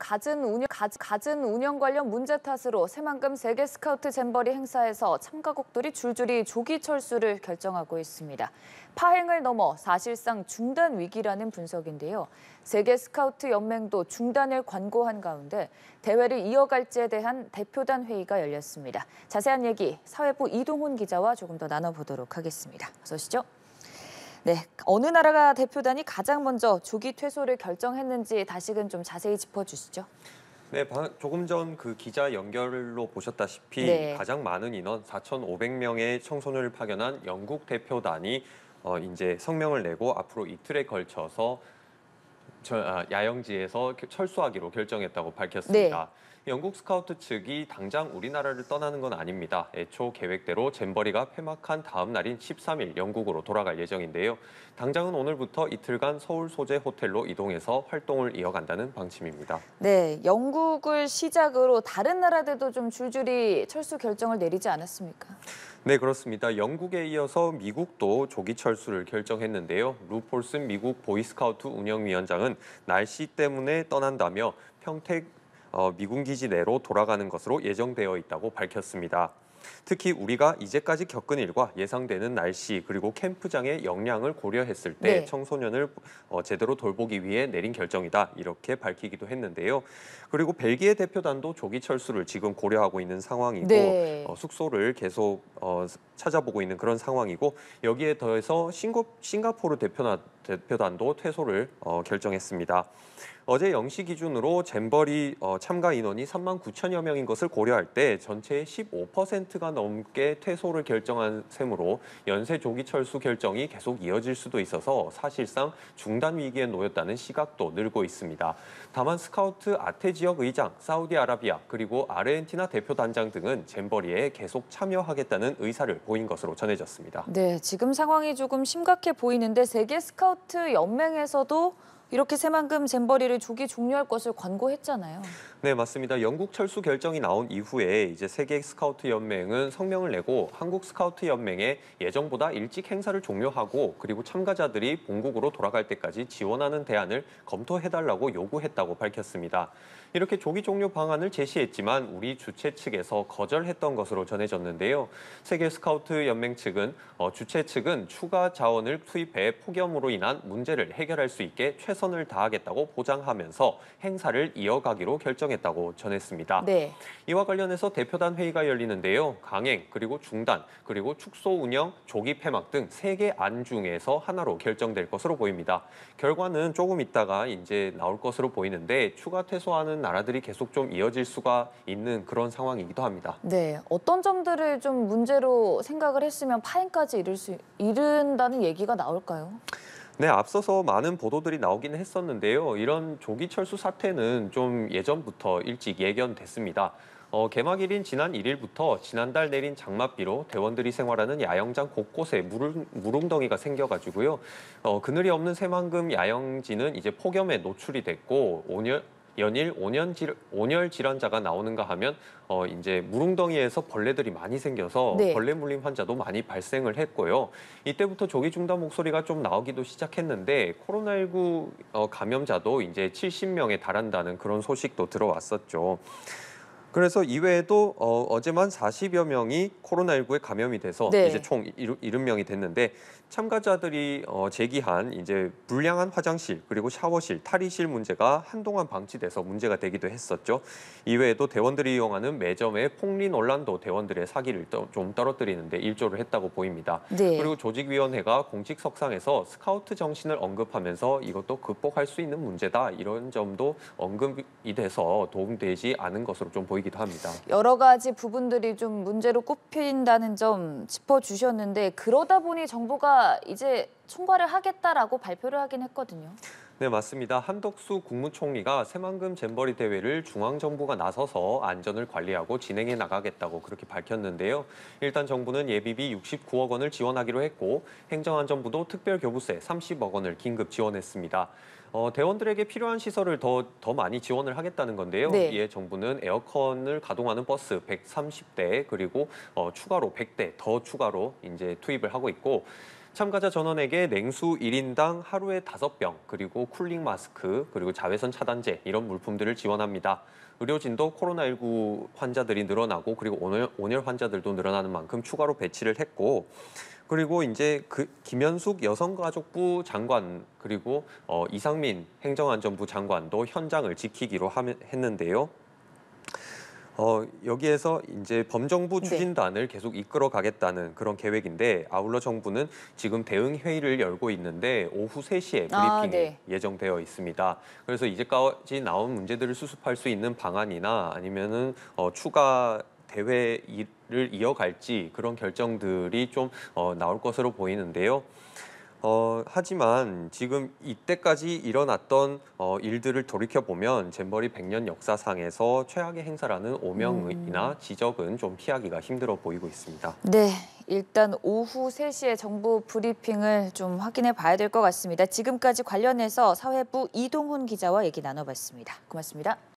갖은 운영 관련 문제 탓으로 새만금 세계 스카우트 잼버리 행사에서 참가국들이 줄줄이 조기 철수를 결정하고 있습니다. 파행을 넘어 사실상 중단 위기라는 분석인데요. 세계 스카우트 연맹도 중단을 권고한 가운데 대회를 이어갈지에 대한 대표단 회의가 열렸습니다. 자세한 얘기 사회부 이동훈 기자와 조금 더 나눠보도록 하겠습니다. 어서 오시죠. 네, 어느 나라가 대표단이 가장 먼저 조기 퇴소를 결정했는지 다시금 좀 자세히 짚어주시죠. 네, 조금 전 그 기자 연결로 보셨다시피 네. 가장 많은 인원 4,500명의 청소년을 파견한 영국 대표단이 이제 성명을 내고 앞으로 이틀에 걸쳐서 야영지에서 철수하기로 결정했다고 밝혔습니다. 네. 영국 스카우트 측이 당장 우리나라를 떠나는 건 아닙니다. 애초 계획대로 잼버리가 폐막한 다음 날인 13일 영국으로 돌아갈 예정인데요. 당장은 오늘부터 이틀간 서울 소재 호텔로 이동해서 활동을 이어간다는 방침입니다. 네, 영국을 시작으로 다른 나라들도 좀 줄줄이 철수 결정을 내리지 않았습니까? 네, 그렇습니다. 영국에 이어서 미국도 조기 철수를 결정했는데요. 루 폴슨 미국 보이스카우트 운영위원장은 날씨 때문에 떠난다며 평택 미군 기지 내로 돌아가는 것으로 예정되어 있다고 밝혔습니다. 특히 우리가 이제까지 겪은 일과 예상되는 날씨 그리고 캠프장의 역량을 고려했을 때 네. 청소년을 제대로 돌보기 위해 내린 결정이다 이렇게 밝히기도 했는데요. 그리고 벨기에 대표단도 조기 철수를 지금 고려하고 있는 상황이고 네. 숙소를 계속 찾아보고 있는 그런 상황이고 여기에 더해서 싱가포르 대표단도 퇴소를 결정했습니다. 어제 0시 기준으로 잼버리 참가 인원이 3만 9천여 명인 것을 고려할 때 전체의 15%가 넘게 퇴소를 결정한 셈으로 연쇄 조기 철수 결정이 계속 이어질 수도 있어서 사실상 중단 위기에 놓였다는 시각도 늘고 있습니다. 다만 스카우트 아태 지역 의장, 사우디아라비아 그리고 아르헨티나 대표단장 등은 잼버리에 계속 참여하겠다는 의사를 보인 것으로 전해졌습니다. 네, 지금 상황이 조금 심각해 보이는데 세계 스카우트 연맹에서도 이렇게 새만금 잼버리를 조기 종료할 것을 권고했잖아요. 네, 맞습니다. 영국 철수 결정이 나온 이후에 이제 세계 스카우트 연맹은 성명을 내고 한국 스카우트 연맹에 예정보다 일찍 행사를 종료하고 그리고 참가자들이 본국으로 돌아갈 때까지 지원하는 대안을 검토해달라고 요구했다고 밝혔습니다. 이렇게 조기 종료 방안을 제시했지만 우리 주최 측에서 거절했던 것으로 전해졌는데요. 세계 스카우트 연맹 측은 주최 측은 추가 자원을 투입해 폭염으로 인한 문제를 해결할 수 있게 최선을 다하겠다고 보장하면서 행사를 이어가기로 결정했다고 전했습니다. 네. 이와 관련해서 대표단 회의가 열리는데요. 강행, 그리고 중단, 그리고 축소 운영, 조기 폐막 등 3개 안 중에서 하나로 결정될 것으로 보입니다. 결과는 조금 있다가 이제 나올 것으로 보이는데 추가 퇴소하는 나라들이 계속 좀 이어질 수가 있는 그런 상황이기도 합니다. 네, 어떤 점들을 좀 문제로 생각을 했으면 파행까지 이른다는 얘기가 나올까요? 네, 앞서서 많은 보도들이 나오긴 했었는데요. 이런 조기 철수 사태는 좀 예전부터 일찍 예견됐습니다. 개막일인 지난 1일부터 지난달 내린 장맛비로 대원들이 생활하는 야영장 곳곳에 물웅덩이가 생겨가지고요. 그늘이 없는 새만금 야영지는 이제 폭염에 노출이 됐고 연일 온열 질환자가 나오는가 하면 이제 물웅덩이에서 벌레들이 많이 생겨서 네. 벌레 물림 환자도 많이 발생을 했고요. 이때부터 조기 중단 목소리가 좀 나오기도 시작했는데 코로나19 감염자도 이제 70명에 달한다는 그런 소식도 들어왔었죠. 그래서 이외에도 어제만 40여 명이 코로나19에 감염이 돼서 네. 이제 총 70명이 됐는데 참가자들이 제기한 이제 불량한 화장실 그리고 샤워실, 탈의실 문제가 한동안 방치돼서 문제가 되기도 했었죠. 이외에도 대원들이 이용하는 매점의 폭리 논란도 대원들의 사기를 좀 떨어뜨리는데 일조를 했다고 보입니다. 네. 그리고 조직위원회가 공식석상에서 스카우트 정신을 언급하면서 이것도 극복할 수 있는 문제다 이런 점도 언급이 돼서 도움되지 않은 것으로 좀 보이기도 합니다. 여러 가지 부분들이 좀 문제로 꼽힌다는 점 짚어주셨는데 그러다 보니 정부가 이제 총괄을 하겠다라고 발표를 하긴 했거든요. 네, 맞습니다. 한덕수 국무총리가 새만금 잼버리 대회를 중앙정부가 나서서 안전을 관리하고 진행해 나가겠다고 그렇게 밝혔는데요. 일단 정부는 예비비 69억 원을 지원하기로 했고 행정안전부도 특별교부세 30억 원을 긴급 지원했습니다. 대원들에게 필요한 시설을 더 많이 지원을 하겠다는 건데요. 네. 이에 정부는 에어컨을 가동하는 버스 130대 그리고 추가로 100대 더 추가로 이제 투입을 하고 있고 참가자 전원에게 냉수 1인당 하루에 5병, 그리고 쿨링 마스크, 그리고 자외선 차단제 이런 물품들을 지원합니다. 의료진도 코로나19 환자들이 늘어나고 그리고 온열 환자들도 늘어나는 만큼 추가로 배치를 했고, 그리고 이제 김현숙 여성가족부 장관 그리고 이상민 행정안전부 장관도 현장을 지키기로 했는데요. 여기에서 이제 범정부 네. 추진단을 계속 이끌어 가겠다는 그런 계획인데, 아울러 정부는 지금 대응 회의를 열고 있는데 오후 3시에 브리핑이 네. 예정되어 있습니다. 그래서 이제까지 나온 문제들을 수습할 수 있는 방안이나 아니면은 추가 대회를 이어갈지 그런 결정들이 좀 나올 것으로 보이는데요. 하지만 지금 이때까지 일어났던 일들을 돌이켜보면 잼버리 100년 역사상에서 최악의 행사라는 오명이나 지적은 좀 피하기가 힘들어 보이고 있습니다. 네, 일단 오후 3시에 정부 브리핑을 좀 확인해 봐야 될 것 같습니다. 지금까지 관련해서 사회부 이동훈 기자와 얘기 나눠봤습니다. 고맙습니다.